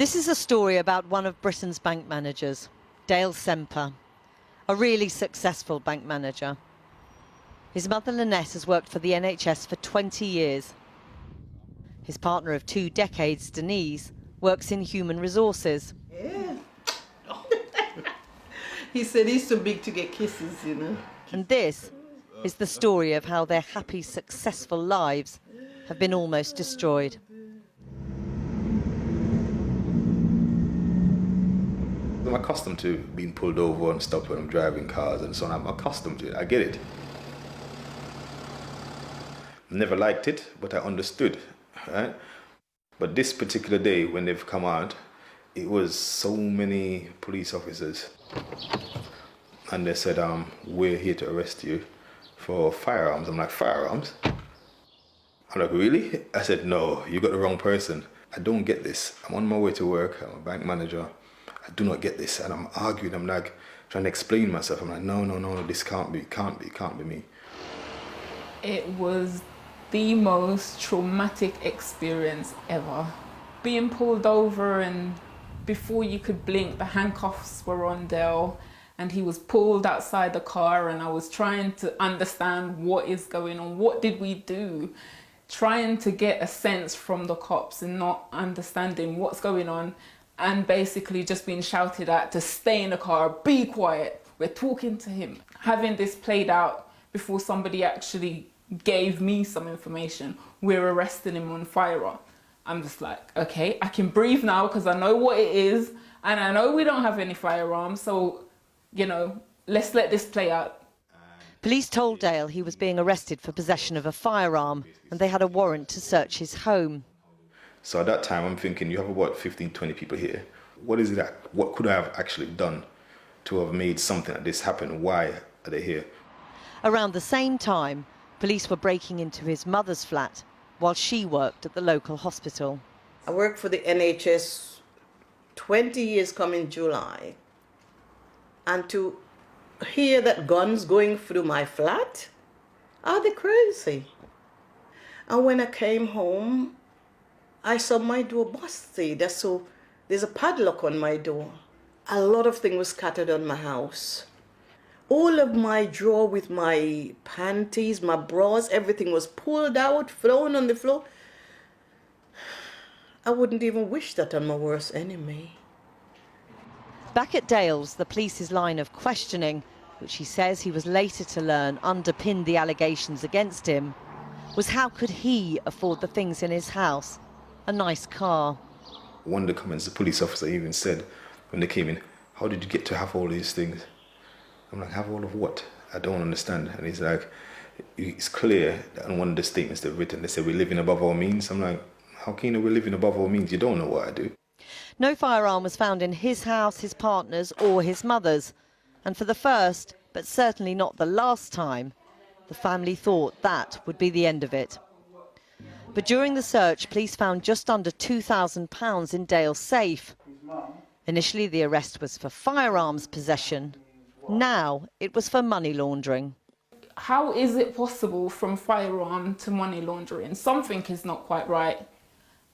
This is a story about one of Britain's bank managers, Dale Semper, a really successful bank manager. His mother Lynette has worked for the NHS for 20 years. His partner of 2 decades, Denise, works in human resources. Yeah. He said he's too big to get kisses, you know. And this is the story of how their happy, successful lives have been almost destroyed. I'm accustomed to being pulled over and stopped when I'm driving cars and so on. I'm accustomed to it. I get it. Never liked it, but I understood, right? But this particular day when they've come out, it was so many police officers. And they said, we're here to arrest you for firearms. I'm like, firearms? I'm like, really? I said, no, you got the wrong person. I don't get this. I'm on my way to work. I'm a bank manager. I do not get this. And I'm arguing. I'm like trying to explain myself. I'm like, no, this can't be me. It was the most traumatic experience ever. Being pulled over, and before you could blink, the handcuffs were on Dale and he was pulled outside the car, and I was trying to understand what is going on. What did we do? Trying to get a sense from the cops and not understanding what's going on, and basically just being shouted at to stay in the car, be quiet, we're talking to him. Having this played out before somebody actually gave me some information, we're arresting him on firearm. I'm just like, okay, I can breathe now because I know what it is, and I know we don't have any firearms, so, you know, let's let this play out. Police told Dale he was being arrested for possession of a firearm, and they had a warrant to search his home. So at that time, I'm thinking, you have about 15, 20 people here. What is it what could I have actually done to have made something like this happen? Why are they here? Around the same time, police were breaking into his mother's flat while she worked at the local hospital. I worked for the NHS 20 years coming July. And to hear that guns going through my flat, are they crazy? And when I came home, I saw my door busted. So there's a padlock on my door. A lot of things were scattered on my house. All of my drawer with my panties, my bras, everything was pulled out, thrown on the floor. I wouldn't even wish that on my worst enemy. Back at Dale's, the police's line of questioning, which he says he was later to learn underpinned the allegations against him, was how could he afford the things in his house? A nice car. One of the comments the police officer even said when they came in, how did you get to have all these things? I'm like, have all of what? I don't understand. And he's like, it's clear that in one of the statements they've written, they say we're living above our means. I'm like, how can you know we're living above our means? You don't know what I do. No firearm was found in his house, his partner's or his mother's. And for the first, but certainly not the last time, the family thought that would be the end of it. But during the search, police found just under £2,000 in Dale's safe. Initially, the arrest was for firearms possession. Now, it was for money laundering. How is it possible from firearm to money laundering? Something is not quite right.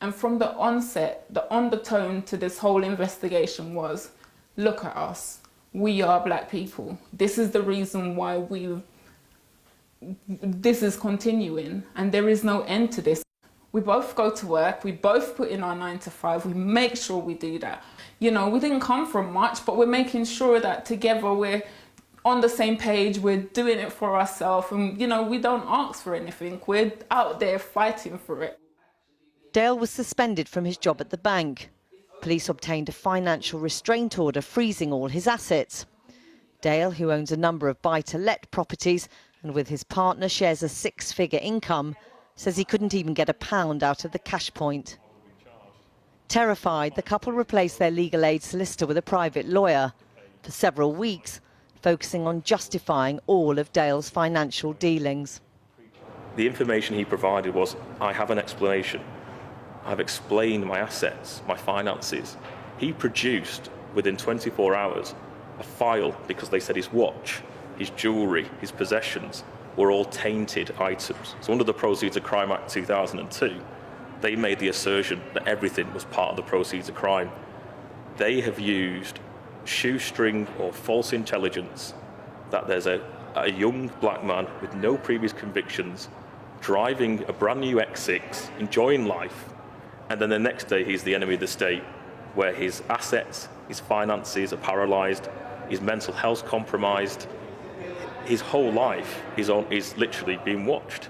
And from the onset, the undertone to this whole investigation was, look at us, we are black people. This is the reason why this is continuing, and there is no end to this. We both go to work, we both put in our 9 to 5, we make sure we do that. You know, we didn't come from much, but we're making sure that together we're on the same page, we're doing it for ourselves, and, you know, we don't ask for anything. We're out there fighting for it. Dale was suspended from his job at the bank. Police obtained a financial restraint order freezing all his assets. Dale, who owns a number of buy-to-let properties and with his partner shares a 6-figure income, says he couldn't even get £1 out of the cash point. Terrified, the couple replaced their legal aid solicitor with a private lawyer for several weeks, focusing on justifying all of Dale's financial dealings. The information he provided was, I have an explanation. I've explained my assets, my finances. He produced, within 24 hours, a file because they said his watch, his jewellery, his possessions were all tainted items. So under the Proceeds of Crime Act 2002, They made the assertion that everything was part of the proceeds of crime. They have used shoestring or false intelligence that there's a young black man with no previous convictions driving a brand new X6, enjoying life, and then the next day he's the enemy of the state, where his assets, his finances are paralysed, his mental health compromised. His whole life is literally being watched.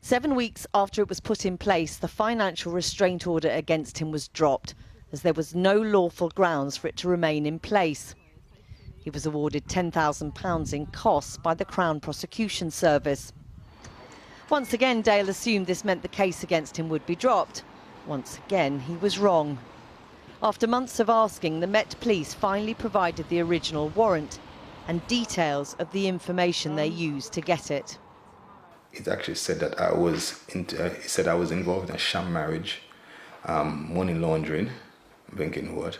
7 weeks after it was put in place, the financial restraint order against him was dropped, as there was no lawful grounds for it to remain in place. He was awarded £10,000 in costs by the Crown Prosecution Service. Once again, Dale assumed this meant the case against him would be dropped. Once again, he was wrong. After months of asking, the Met Police finally provided the original warrant and details of the information they used to get it. It actually said that I was involved in a sham marriage, money laundering. I'm thinking, what?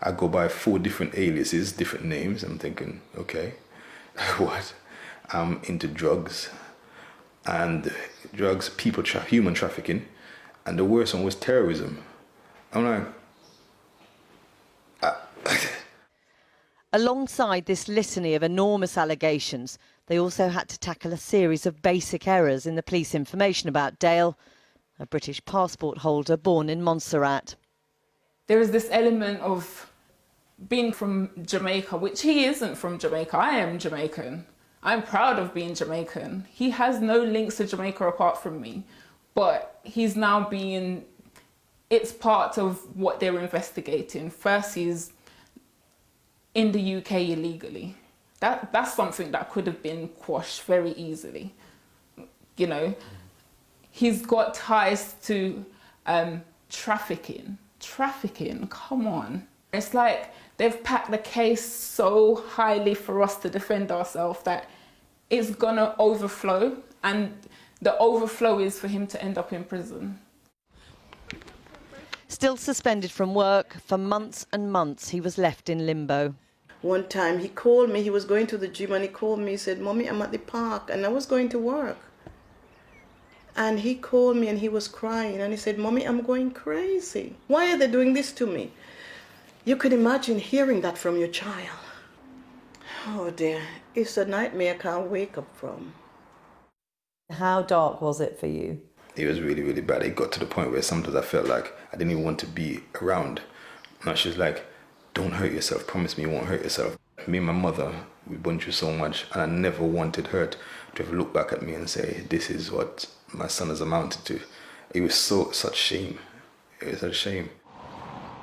I go by 4 different aliases, different names. I'm thinking, okay, what? I'm into drugs, human trafficking, and the worst one was terrorism. I'm like, Alongside this litany of enormous allegations, they also had to tackle a series of basic errors in the police information about Dale, a British passport holder born in Montserrat. There is this element of being from Jamaica, which he isn't from Jamaica. I am Jamaican. I'm proud of being Jamaican. He has no links to Jamaica apart from me, but he's now it's part of what they're investigating. First, he's in the UK illegally. That's something that could have been quashed very easily. You know, he's got ties to trafficking. Trafficking, come on. It's like they've packed the case so highly for us to defend ourselves that it's gonna overflow, and the overflow is for him to end up in prison. Still suspended from work for months and months, he was left in limbo. One time he called me, he was going to the gym, and he called me, he said, "Mommy, I'm at the park," and I was going to work. And he called me and he was crying and he said, "Mommy, I'm going crazy. Why are they doing this to me?" You could imagine hearing that from your child. Oh dear, it's a nightmare I can't wake up from. How dark was it for you? it was really, really bad. It got to the point where sometimes I felt like I didn't even want to be around. And she's like, "Don't hurt yourself. Promise me you won't hurt yourself." Me and my mother, we went through so much, and I never wanted her to ever look back at me and say, "This is what my son has amounted to." It was such shame. It was a shame.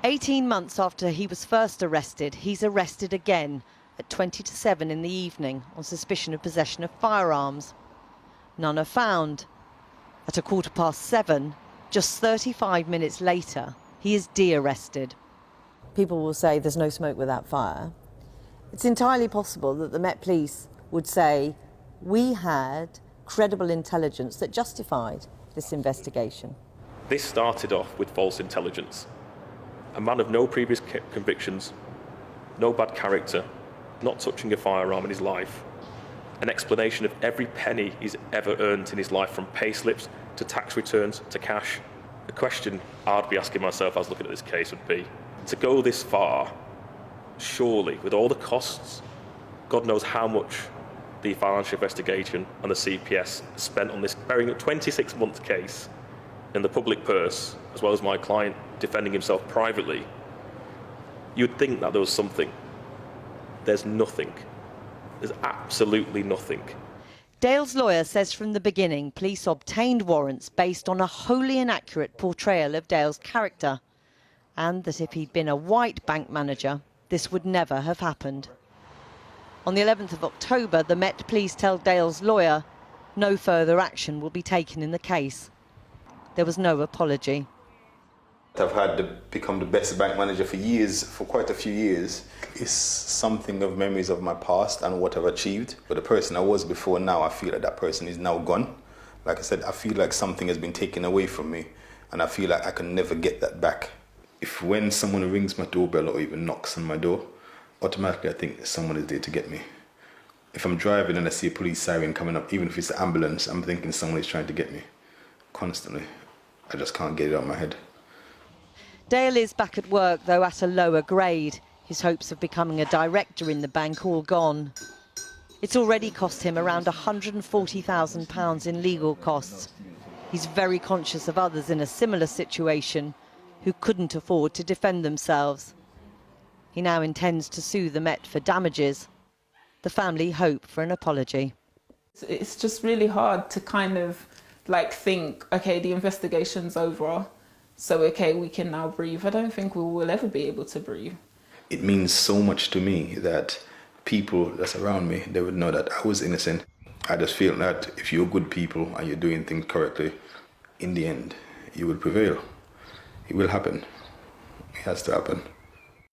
18 months after he was first arrested, he's arrested again at 20 to 7 in the evening on suspicion of possession of firearms. None are found. At 7:15, just 35 minutes later, he is de-arrested. People will say there's no smoke without fire. It's entirely possible that the Met Police would say, we had credible intelligence that justified this investigation. This started off with false intelligence. A man of no previous convictions, no bad character, not touching a firearm in his life. An explanation of every penny he's ever earned in his life, from pay slips to tax returns to cash. The question I'd be asking myself as I was looking at this case would be, to go this far, surely, with all the costs, God knows how much the financial investigation and the CPS spent on this very 26-month case, in the public purse, as well as my client defending himself privately, you'd think that there was something. There's nothing. There's absolutely nothing. Dale's lawyer says from the beginning police obtained warrants based on a wholly inaccurate portrayal of Dale's character, and that if he'd been a white bank manager, this would never have happened. On the 11th of October, the Met Police tell Dale's lawyer no further action will be taken in the case. There was no apology. I've had to become the best bank manager for years, for quite a few years. It's something of memories of my past and what I've achieved. But the person I was before now, I feel like that person is now gone. Like I said, I feel like something has been taken away from me, and I feel like I can never get that back. If when someone rings my doorbell or even knocks on my door, automatically I think someone is there to get me. If I'm driving and I see a police siren coming up, even if it's an ambulance, I'm thinking someone is trying to get me. Constantly. I just can't get it out of my head. Dale is back at work, though at a lower grade. His hopes of becoming a director in the bank all gone. It's already cost him around £140,000 in legal costs. He's very conscious of others in a similar situation who couldn't afford to defend themselves. He now intends to sue the Met for damages. The family hope for an apology. It's just really hard to kind of like think, okay, the investigation's over, so okay, we can now breathe. I don't think we will ever be able to breathe. It means so much to me that people that's around me, they would know that I was innocent. I just feel that if you're good people and you're doing things correctly, in the end, you will prevail. It will happen. It has to happen.